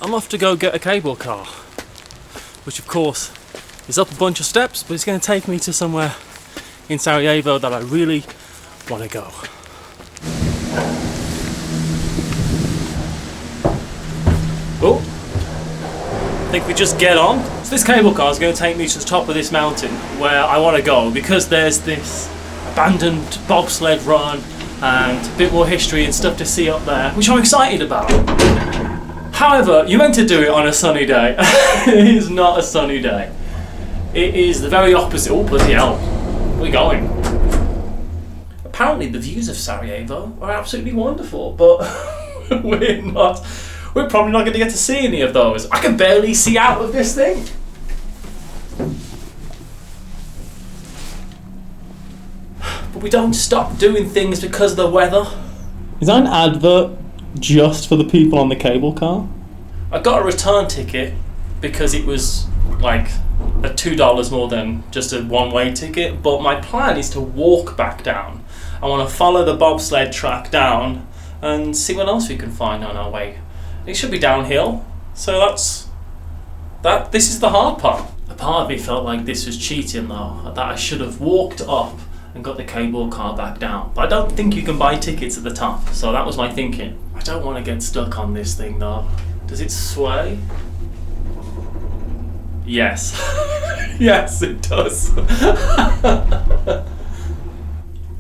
I'm off to go get a cable car, which of course is up a bunch of steps, but it's going to take me to somewhere in Sarajevo that I really want to go. Oh, I think we just get on. So this cable car is going to take me to the top of this mountain where I want to go, because there's this abandoned bobsled run and a bit more history and stuff to see up there, which I'm excited about. However, you're meant to do it on a sunny day. It is not a sunny day. It is the very opposite. Oh, bloody hell. We're going. Apparently the views of Sarajevo are absolutely wonderful, but we're probably not going to get to see any of those. I can barely see out of this thing. But we don't stop doing things because of the weather. Is that an advert just for the people on the cable car? I got a return ticket because it was like $2 more than just a one-way ticket, but my plan is to walk back down. I want to follow the bobsled track down and see what else we can find on our way. It should be downhill, so this is the hard part. A part of me felt like this was cheating though, that I should have walked up and got the cable car back down. But I don't think you can buy tickets at the top, so that was my thinking. I don't want to get stuck on this thing though. Does it sway? Yes. Yes, it does.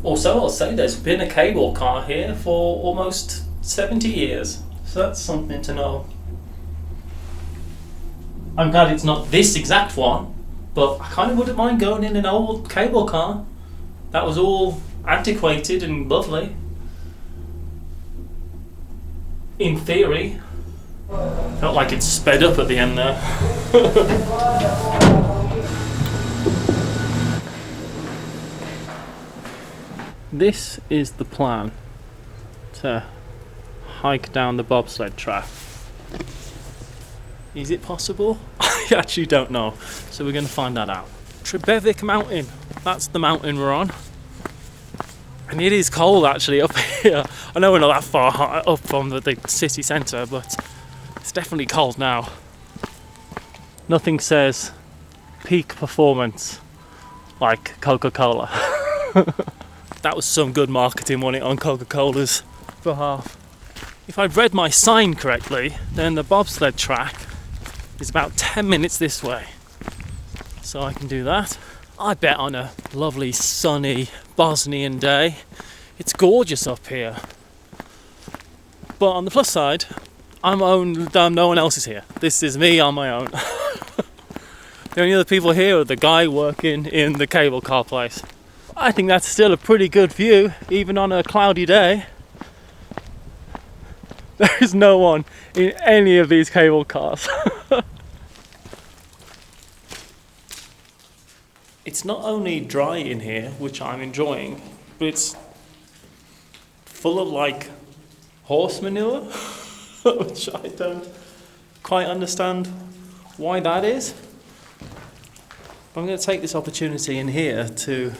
Also, I'll say there's been a cable car here for almost 70 years. So that's something to know. I'm glad it's not this exact one, but I kind of wouldn't mind going in an old cable car that was all antiquated and lovely. In theory. Felt like it sped up at the end there. This is the plan to hike down the bobsled track. Is it possible? I actually don't know, so we're going to find that out. Trebevic mountain, that's the mountain we're on. And it is cold actually up here. I know we're not that far up from the city centre, but it's definitely cold now. Nothing says peak performance like Coca-Cola. That was some good marketing, wasn't it, on Coca-Cola's behalf. If I've read my sign correctly, then the bobsled track is about 10 minutes this way. So I can do that. I bet on a lovely sunny Bosnian day, it's gorgeous up here. But on the plus side, no one else is here. This is me on my own. The only other people here are the guy working in the cable car place. I think that's still a pretty good view, even on a cloudy day. There is no one in any of these cable cars. It's not only dry in here, which I'm enjoying, but it's full of like horse manure, which I don't quite understand why that is. But I'm going to take this opportunity in here to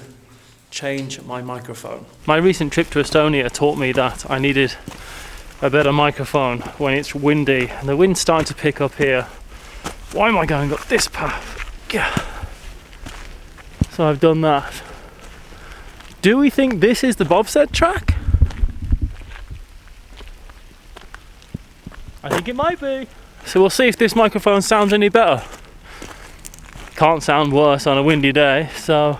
change my microphone. My recent trip to Estonia taught me that I needed a better microphone when it's windy, and the wind's starting to pick up here. Why am I going up this path? Yeah. So I've done that. Do we think this is the bobsled track? I think it might be. So we'll see if this microphone sounds any better. Can't sound worse on a windy day, so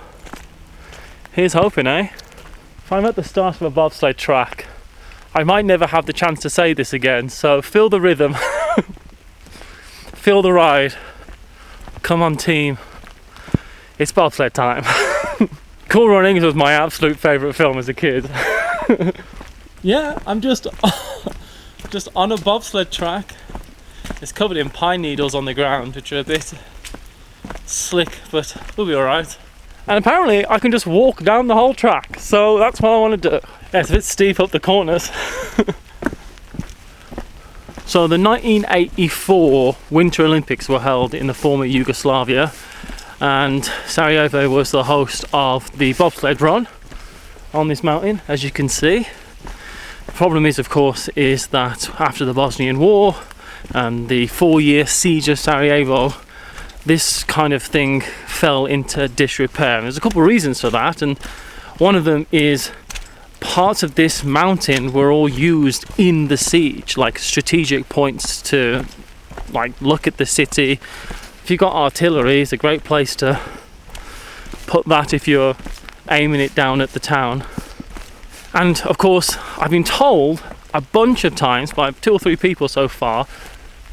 here's hoping, eh? If I'm at the start of a bobsled track, I might never have the chance to say this again, so feel the rhythm. Feel the ride. Come on, team. It's bobsled time. Cool Runnings was my absolute favourite film as a kid. Yeah, I'm just on a bobsled track. It's covered in pine needles on the ground, which are a bit slick, but we'll be alright. And apparently I can just walk down the whole track, so that's what I want to do. Yeah, it's a bit steep up the corners. So the 1984 Winter Olympics were held in the former Yugoslavia, and Sarajevo was the host of the bobsled run on this mountain, as you can see. The problem is, of course, is that after the Bosnian War, and the 4-year siege of Sarajevo, this kind of thing fell into disrepair. And there's a couple of reasons for that, and one of them is parts of this mountain were all used in the siege, like strategic points to like look at the city. If you've got artillery, it's a great place to put that if you're aiming it down at the town. And of course, I've been told a bunch of times by 2 or 3 people so far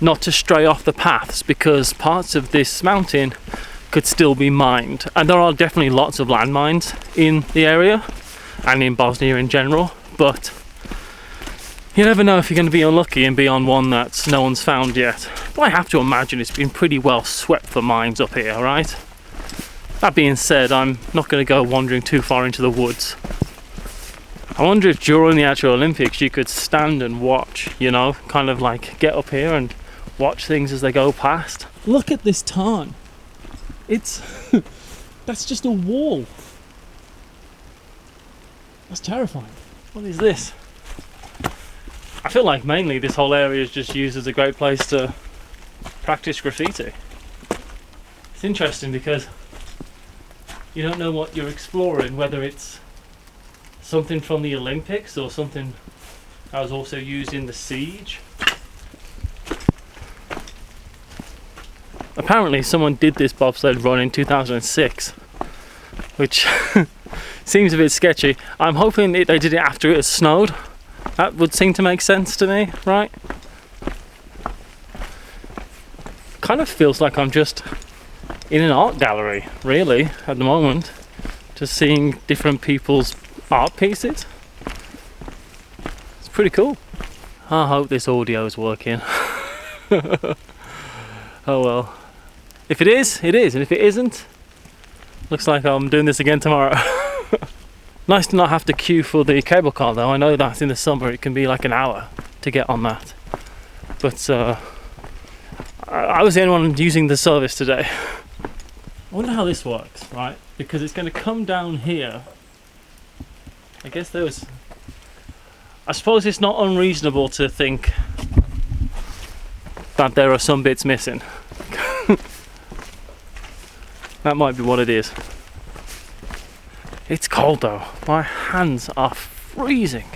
not to stray off the paths, because parts of this mountain could still be mined. And there are definitely lots of landmines in the area and in Bosnia in general, but you never know if you're going to be unlucky and be on one that no one's found yet. But I have to imagine it's been pretty well swept for mines up here, right? That being said, I'm not going to go wandering too far into the woods. I wonder if during the actual Olympics you could stand and watch, you know, kind of like get up here and watch things as they go past. Look at this tarn. It's that's just a wall. That's terrifying. What is this? I feel like mainly this whole area is just used as a great place to practice graffiti. It's interesting because you don't know what you're exploring, whether it's something from the Olympics or something that was also used in the siege. Apparently someone did this bobsled run in 2006, which seems a bit sketchy. I'm hoping they did it after it had snowed. That would seem to make sense to me, right? Kind of feels like I'm just in an art gallery, really, at the moment, just seeing different people's art pieces. It's pretty cool. I hope this audio is working. Oh well. If it is, it is, and if it isn't, looks like I'm doing this again tomorrow. Nice to not have to queue for the cable car though. I know that in the summer it can be like an hour to get on that. But I was the only one using the service today. I wonder how this works, right? Because it's going to come down here. I guess I suppose it's not unreasonable to think that there are some bits missing. That might be what it is. It's cold though. My hands are freezing.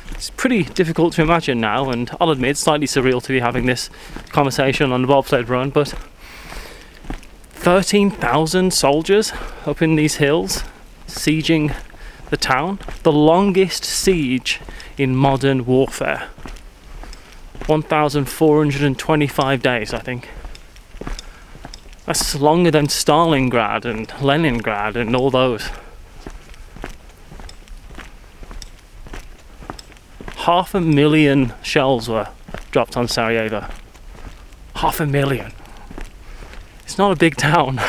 It's pretty difficult to imagine now, and I'll admit it's slightly surreal to be having this conversation on the bobsled run, but 13,000 soldiers up in these hills sieging the town. The longest siege in modern warfare. 1,425 days, I think. That's longer than Stalingrad and Leningrad and all those. 500,000 shells were dropped on Sarajevo. 500,000. It's not a big town.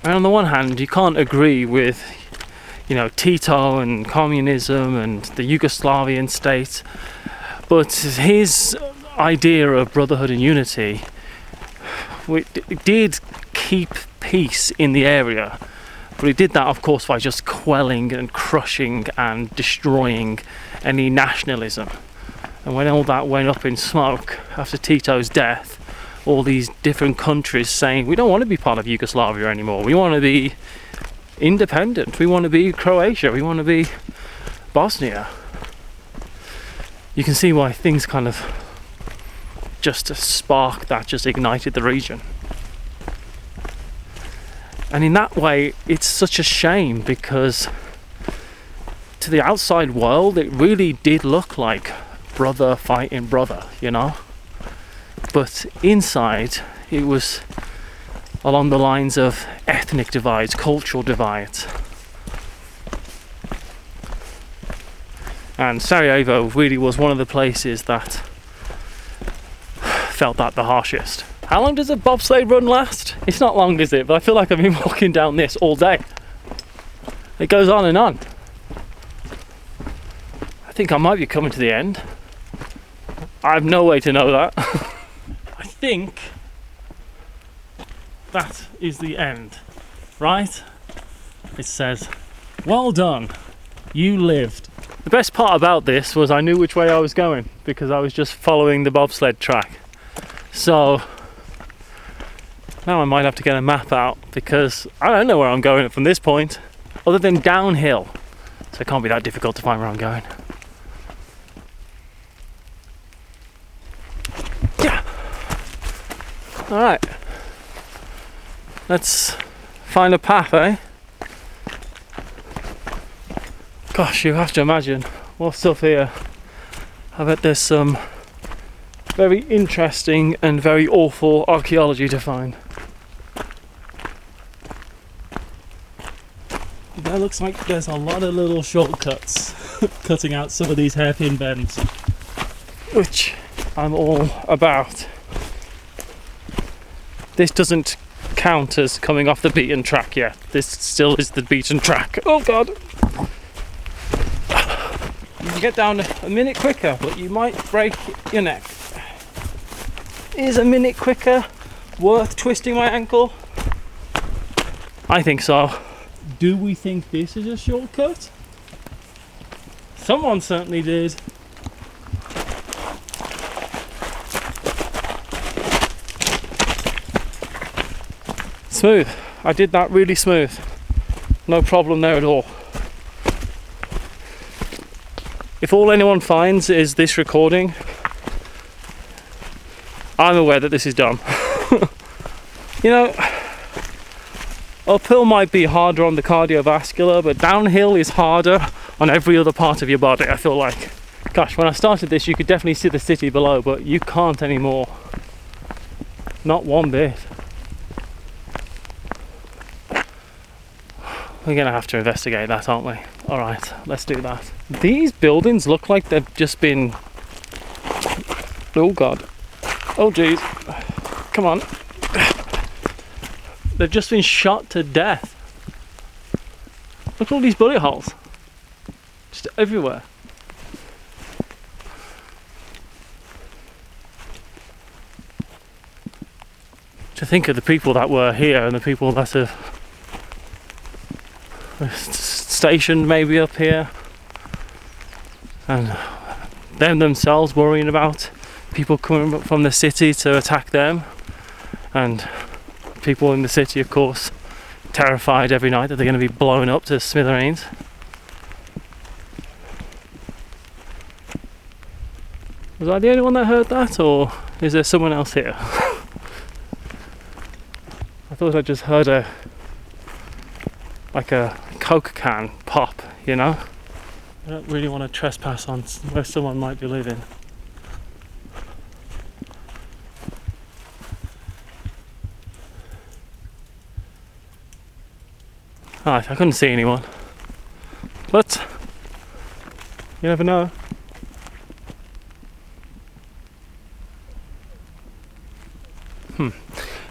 And on the one hand, you can't agree with, you know, Tito and communism and the Yugoslavian state, but his idea of brotherhood and unity, it did keep peace in the area, but he did that of course by just quelling and crushing and destroying any nationalism. And when all that went up in smoke after Tito's death, all these different countries saying we don't want to be part of Yugoslavia anymore, we want to be independent, we want to be Croatia, we want to be Bosnia. You can see why things kind of just a spark that just ignited the region. And in that way it's such a shame, because to the outside world it really did look like brother fighting brother, you know, but inside it was along the lines of ethnic divides, cultural divides. And Sarajevo really was one of the places that felt that the harshest. How long does a bobsleigh run last? It's not long, is it? But I feel like I've been walking down this all day. It goes on and on. I think I might be coming to the end. I have no way to know that. I think that is the end, right? It says, well done, you lived. The best part about this was I knew which way I was going because I was just following the bobsled track. So now I might have to get a map out because I don't know where I'm going from this point other than downhill. So it can't be that difficult to find where I'm going. Yeah. Alright. Let's find a path, eh? Gosh, you have to imagine what's up here. I bet there's some very interesting and very awful archaeology to find. That looks like there's a lot of little shortcuts cutting out some of these hairpin bends, which I'm all about. This doesn't count as coming off the beaten track yet. This still is the beaten track. Oh god! You can get down a minute quicker, but you might break your neck. Is a minute quicker worth twisting my ankle? I think so. Do we think this is a shortcut? Someone certainly did. Smooth. I did that really smooth. No problem there at all. If all anyone finds is this recording, I'm aware that this is dumb. You know, uphill might be harder on the cardiovascular, but downhill is harder on every other part of your body, I feel like. Gosh, when I started this you could definitely see the city below, but you can't anymore. Not one bit. We're gonna have to investigate that, aren't we? Alright, let's do that. These buildings look like they've just been... Oh god. Oh jeez. Come on. They've just been shot to death. Look at all these bullet holes. Just everywhere. To think of the people that were here and the people that have stationed maybe up here, and them themselves worrying about people coming up from the city to attack them, and people in the city of course terrified every night that they're going to be blown up to smithereens. Was I the only one that heard that, or is there someone else here? I thought I just heard a Coke can pop, you know? I don't really want to trespass on where someone might be living. Alright, I couldn't see anyone. But you never know.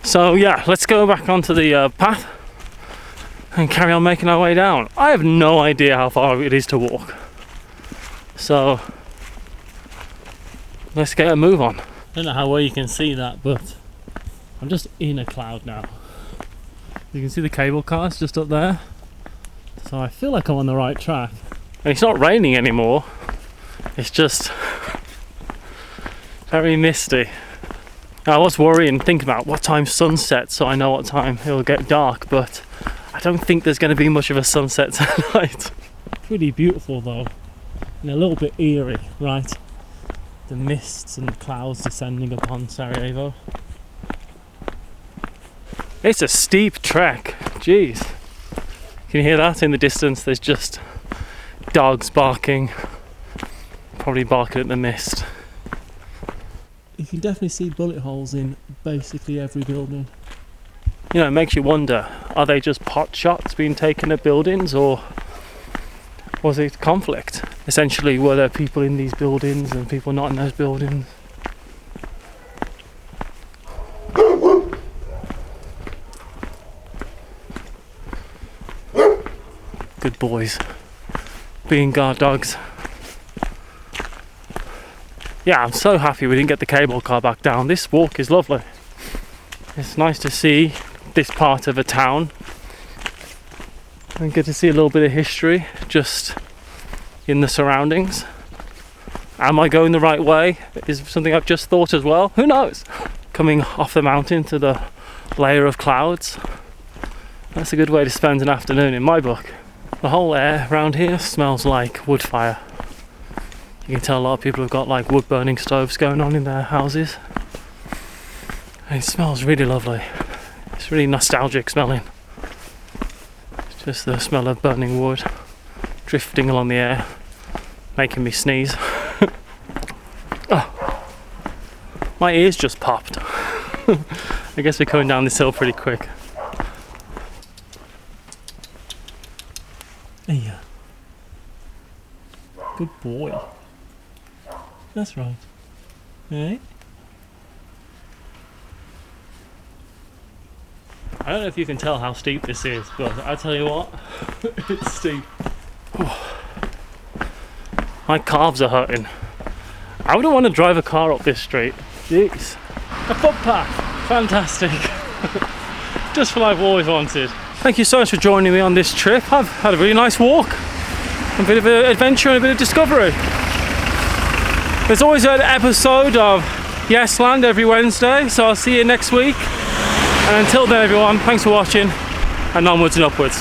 So yeah, let's go back onto the path and carry on making our way down. I have no idea how far it is to walk, so let's get a move on. I don't know how well you can see that, but I'm just in a cloud now. You can see the cable cars just up there, so I feel like I'm on the right track. And it's not raining anymore, it's just very misty. I was worrying, thinking about what time sunset, so I know what time it'll get dark, but I don't think there's going to be much of a sunset tonight. Pretty beautiful though, and a little bit eerie, right? The mists and clouds descending upon Sarajevo. It's a steep trek, jeez. Can you hear that in the distance? There's just dogs barking, probably barking at the mist. You can definitely see bullet holes in basically every building. You know, it makes you wonder, are they just pot shots being taken at buildings, or was it conflict? Essentially, were there people in these buildings and people not in those buildings? Good boys, being guard dogs. Yeah, I'm so happy we didn't get the cable car back down. This walk is lovely. It's nice to see this part of a town and get to see a little bit of history just in the surroundings. Am I going the right way? Is something I've just thought as well. Who knows? Coming off the mountain to the layer of clouds. That's a good way to spend an afternoon in my book. The whole air around here smells like wood fire. You can tell a lot of people have got like wood burning stoves going on in their houses. And it smells really lovely. It's really nostalgic smelling. It's just the smell of burning wood drifting along the air, making me sneeze. Oh, my ears just popped. I guess we're coming down this hill pretty quick. Yeah. Good boy. That's right. Hey? I don't know if you can tell how steep this is, but I tell you what, it's steep. My calves are hurting. I wouldn't want to drive a car up this street. Jeez. A footpath. Fantastic. Just what I've always wanted. Thank you so much for joining me on this trip. I've had a really nice walk. A bit of an adventure and a bit of discovery. There's always an episode of Yesland every Wednesday, so I'll see you next week. And until then everyone, thanks for watching, and onwards and upwards.